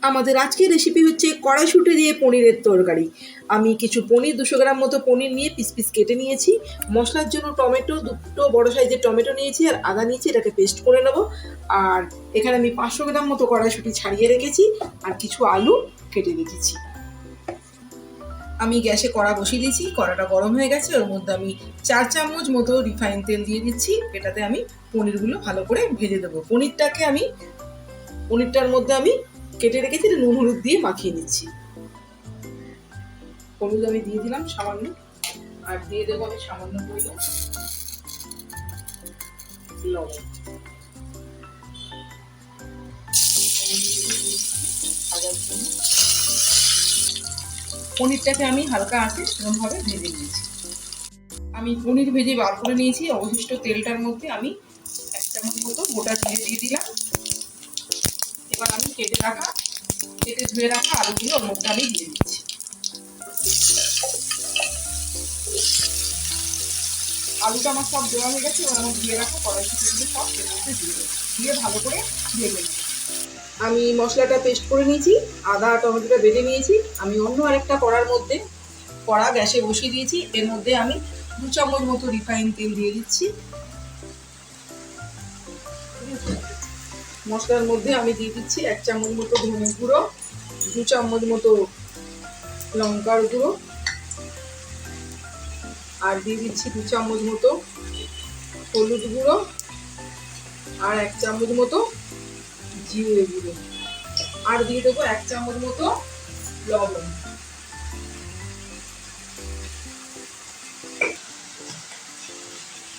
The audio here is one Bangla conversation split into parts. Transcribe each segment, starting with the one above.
আমাদের আজকের রেসিপি হচ্ছে কড়াইশুঁটি দিয়ে পনিরের তরকারি। আমি কিছু পনির 200 গ্রাম মতো পনির নিয়ে পিস পিস কেটে নিয়েছি। মশলার জন্য টমেটো, দুটো বড় সাইজের টমেটো নিয়েছি আর আদা নিয়েছি, এটাকে পেস্ট করে নেব। আর এখানে আমি 500 গ্রাম মতো কড়াইশুঁটি ছাড়িয়ে রেখেছি আর কিছু আলু কেটে রেখেছি। আমি গ্যাসে কড়া বসিয়ে দিয়েছি, কড়াটা গরম হয়ে গেছে। ওর মধ্যে আমি 4 চামচ মতো রিফাইন তেল দিয়ে দিচ্ছি। এটাতে আমি পনিরগুলো ভালো করে ভেজে দেবো। পনিরটার মধ্যে আমি কেটে রেখেছি, নুন হলুদ দিয়ে মাখিয়ে নিচ্ছি। হলুদ আমি দিয়ে দিলাম সামান্য, আর দিয়ে দেবো আমি সামান্য পরিমাণ লবণ। পনিরটাকে আমি হালকা আঁচে এরকমভাবে ভেজে নিয়েছি। আমি পনির ভেজে বার করে নিয়েছি। অবশিষ্ট তেলটার মধ্যে আমি 1 চামচ মতো গোটা জিরে দিয়ে দিলাম। এবার আমি কেটে ধুয়ে রাখা আলুগুলো ওর মধ্যে আমি দিয়ে দিচ্ছি। আলুটা আমার সব দেওয়া হয়ে গেছে। এবার আমার ধুয়ে রাখা কড়াইশুঁটিগুলো সব এর মধ্যে দিয়ে ভালো করে ভেজে নেব। আমি মশলাটা পেস্ট করে নিয়েছি, আদা টমেটোটা বেটে নিয়েছি। আমি অন্য আরেকটা কড়া গ্যাসে বসিয়ে দিয়েছি। এর মধ্যে আমি 2 চামচ মতো রিফাইন তেল দিয়ে দিচ্ছি। মশলার মধ্যে আমি দিয়ে দিচ্ছি 1 চামচ মতো ধনে গুঁড়ো, 2 চামচ মতো লঙ্কার গুঁড়ো, আর দিয়ে দিচ্ছি 2 চামচ মতো হলুদ গুঁড়ো, আর 1 চামচ মতো জিরে গুঁড়ো, আর দিয়ে দেবো 1 চামচ মতো লবণ।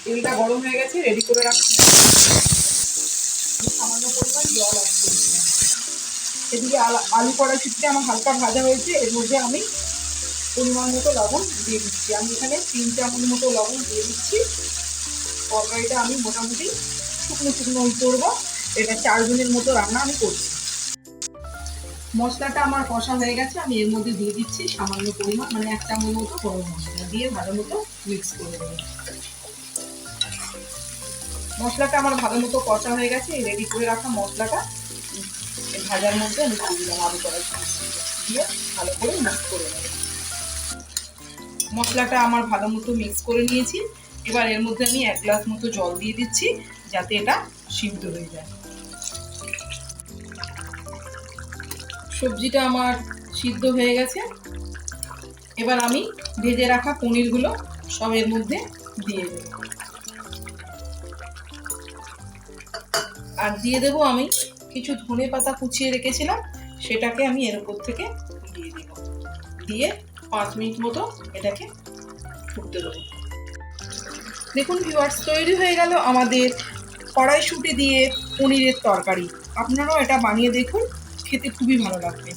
তেলটা গরম হয়ে গেছে, রেডি করে রাখছি। সামান্য পরিমাণ জল অ্যাড করছি। এদিকে আলু কড়াইশুঁটিটা আমার হালকা ভাজা হয়েছে। এর মধ্যে আমি পরিমাণ মতো লবণ দিয়ে দিচ্ছি। আমি এখানে 3 চামচ মতো লবণ দিয়ে দিচ্ছি। তরকারিটা আমি মোটামুটি শুকনো করবো। এটা 4 জনের মতো রান্না আমি করছি। মশলাটা আমার কষা হয়ে গেছে। আমি এর মধ্যে দিয়ে দিচ্ছি সামান্য পরিমাণ, 1 চামচ মতো গরম মশলা দিয়ে ভালো মতো মিক্স করে দেবো। মশলাটা আমার ভালো মতো কষা হয়ে গেছে। রেডি করে রাখা মশলাটা ভাজার মধ্যে আমি দিয়ে দিলাম, আলু কড়াইশুঁটি দিয়ে ভালো করে মিক্স করে নেব। মশলাটা আমার ভালো মতো মিক্স করে নিয়েছি। এবার এর মধ্যে আমি 1 গ্লাস মতো জল দিয়ে দিচ্ছি, যাতে এটা সিদ্ধ হয়ে যায়। সবজিটা আমার সিদ্ধ হয়ে গেছে। এবার আমি ভেজে রাখা পনিরগুলো সব এর মধ্যে দিয়ে দেব। আর দিয়ে দেবো আমি কিছু ধনে পাতা কুচিয়ে রেখেছিলাম, সেটাকে আমি এর উপর থেকে দিয়ে দেব। দিয়ে 5 মিনিট মতো এটাকে ফুটতে দেবো। দেখুন ভিউয়ার্স, তৈরি হয়ে গেল আমাদের কড়াইশুঁটি দিয়ে পনিরের তরকারি। আপনারাও এটা বানিয়ে দেখুন, খেতে খুবই ভালো লাগবে।